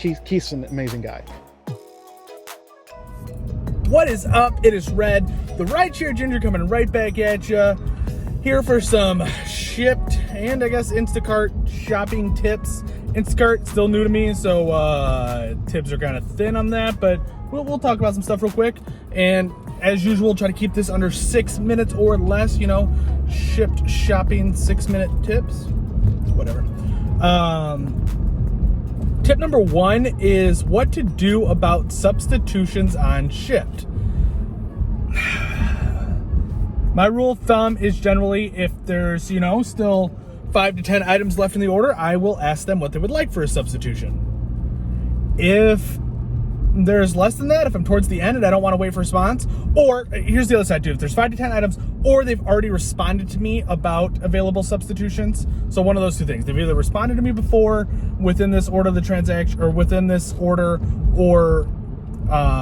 Keith's an amazing guy. What is up? It is Red, the Rideshare Ginger, coming right back at you here for some Shipt and I guess Instacart shopping tips. Instacart still new to me, so tips are kind of thin on that, but we'll talk about some stuff real quick. And as usual, try to keep this under 6 minutes or less. You know, Shipt shopping 6-minute tips, whatever. Tip number 1 is what to do about substitutions on Shipt. My rule of thumb is generally if there's, still 5 to 10 items left in the order, I will ask them what they would like for a substitution. If there's less than that, if I'm towards the end and I don't want to wait for a response, or here's the other side too, if there's 5 to 10 items or they've already responded to me about available substitutions, so one of those two things, they've either responded to me before within this order of the transaction or within this order, or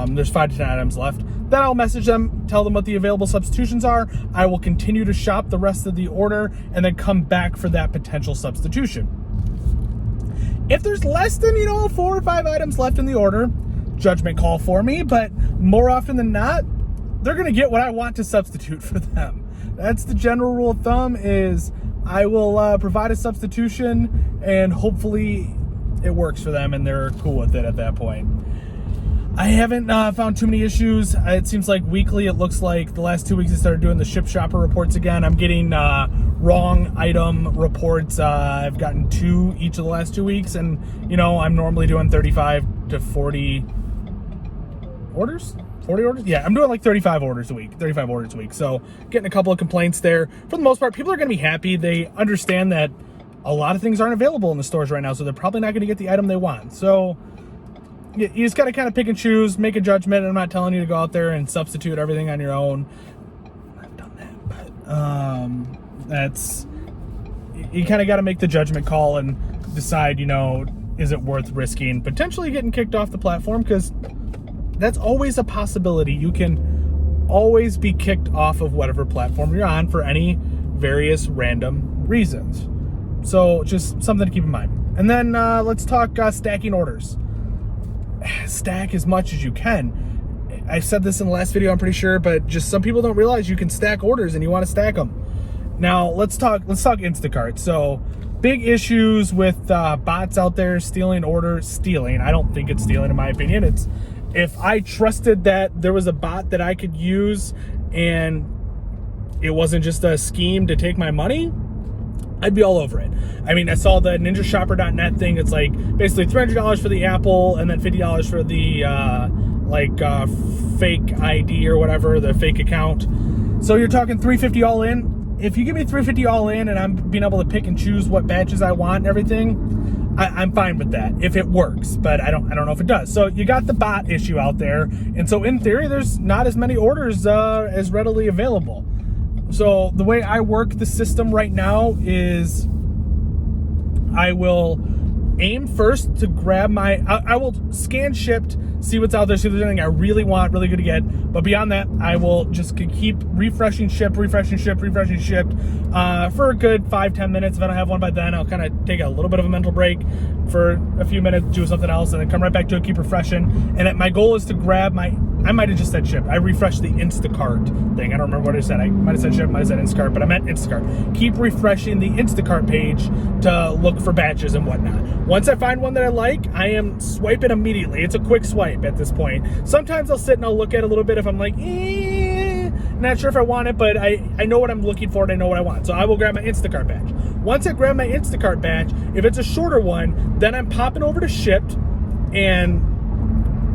there's 5 to 10 items left, then I'll message them, tell them what the available substitutions are. I will continue to shop the rest of the order and then come back for that potential substitution. If there's less than 4 or 5 items left in the order, judgment call for me, but more often than not, they're gonna get what I want to substitute for them. That's the general rule of thumb, is I will provide a substitution and hopefully it works for them and they're cool with it at that point. I haven't found too many issues. It seems like weekly, it looks like the last 2 weeks I started doing the Shipt Shopper reports again. I'm getting wrong item reports. I've gotten 2 each of the last 2 weeks, and I'm normally doing 35 to 40 orders. 40 orders? Yeah, I'm doing like 35 orders a week. So getting a couple of complaints there. For the most part, people are going to be happy. They understand that a lot of things aren't available in the stores right now, so they're probably not going to get the item they want. So you just got to kind of pick and choose, make a judgment. I'm not telling you to go out there and substitute everything on your own. I've done that, but that's, you kind of got to make the judgment call and decide, is it worth risking potentially getting kicked off the platform? Because that's always a possibility. You can always be kicked off of whatever platform you're on for any various random reasons. So just something to keep in mind. And then let's talk stacking orders. Stack as much as you can. I said this in the last video, I'm pretty sure, but just some people don't realize you can stack orders and you want to stack them. Now let's talk Instacart. So big issues with bots out there stealing orders. Stealing, I don't think it's stealing in my opinion. It's, if I trusted that there was a bot that I could use and it wasn't just a scheme to take my money, I'd be all over it. I mean, I saw the ninjashopper.net thing. It's like basically $300 for the Apple and then $50 for the fake ID or whatever, the fake account. So you're talking $350 all in. If you give me $350 all in and I'm being able to pick and choose what batches I want and everything, I'm fine with that if it works, but I don't know if it does. So you got the bot issue out there, and so in theory, there's not as many orders as readily available. So the way I work the system right now is I will aim first to grab I will scan Shipt, see what's out there, see if there's anything I really want, really good to get. But beyond that, I will just keep refreshing Shipt for a good 5-10 minutes. If I don't have one by then, I'll kind of take a little bit of a mental break for a few minutes, do something else, and then come right back to it, keep refreshing. And my goal is to grab I might have just said Shipt. I refreshed the Instacart thing. I don't remember what I said. I might have said Shipt, might have said Instacart, but I meant Instacart. Keep refreshing the Instacart page to look for batches and whatnot. Once I find one that I like, I am swiping immediately. It's a quick swipe at this point. Sometimes I'll sit and I'll look at it a little bit if I'm like, not sure if I want it, but I know what I'm looking for and I know what I want. So I will grab my Instacart batch. Once I grab my Instacart batch, if it's a shorter one, then I'm popping over to Shipt, and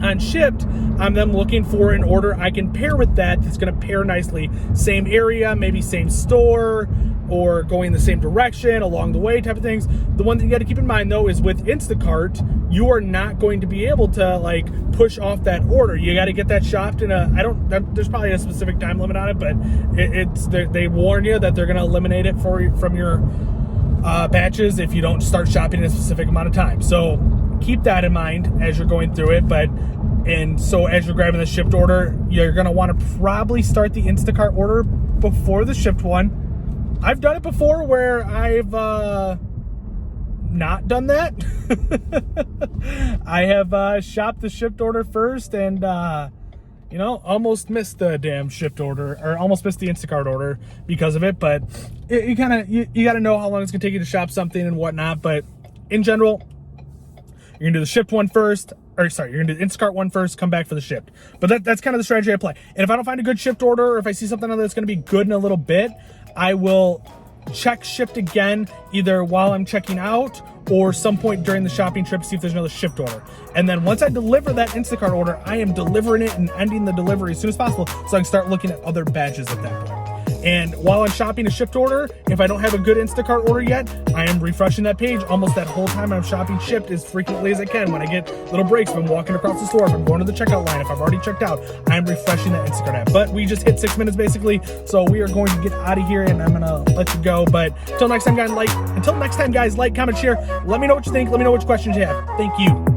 on Shipt, I'm then looking for an order I can pair with that's going to pair nicely. Same area, maybe same store, or going the same direction along the way type of things. The one thing you got to keep in mind though is with Instacart, you are not going to be able to push off that order. You got to get that shopped in there's probably a specific time limit on it, but they warn you that they're going to eliminate it from your batches if you don't start shopping in a specific amount of time. So keep that in mind as you're going through it. And so as you're grabbing the Shipt order, you're going to want to probably start the Instacart order before the Shipt one. I've done it before where I've not done that. I have shopped the shipped order first and, almost missed the damn shipped order, or almost missed the Instacart order because of it. But you got to know how long it's going to take you to shop something and whatnot. But in general, you're going to do the shipped one first. Or sorry, you're going to do the Instacart one first, come back for the shipped. But that's kind of the strategy I play. And if I don't find a good shipped order, or if I see something that's going to be good in a little bit, I will check shipped again, either while I'm checking out or some point during the shopping trip to see if there's another shipped order. And then once I deliver that Instacart order, I am delivering it and ending the delivery as soon as possible so I can start looking at other batches at that point. And while I'm shopping a shipped order, if I don't have a good Instacart order yet, I am refreshing that page almost that whole time I'm shopping shipped as frequently as I can. When I get little breaks, if I'm walking across the store, if I'm going to the checkout line, if I've already checked out, I'm refreshing that Instacart app. But we just hit 6 minutes basically, so we are going to get out of here and I'm gonna let you go. But until next time, guys, like, comment, share. Let me know what you think. Let me know which questions you have. Thank you.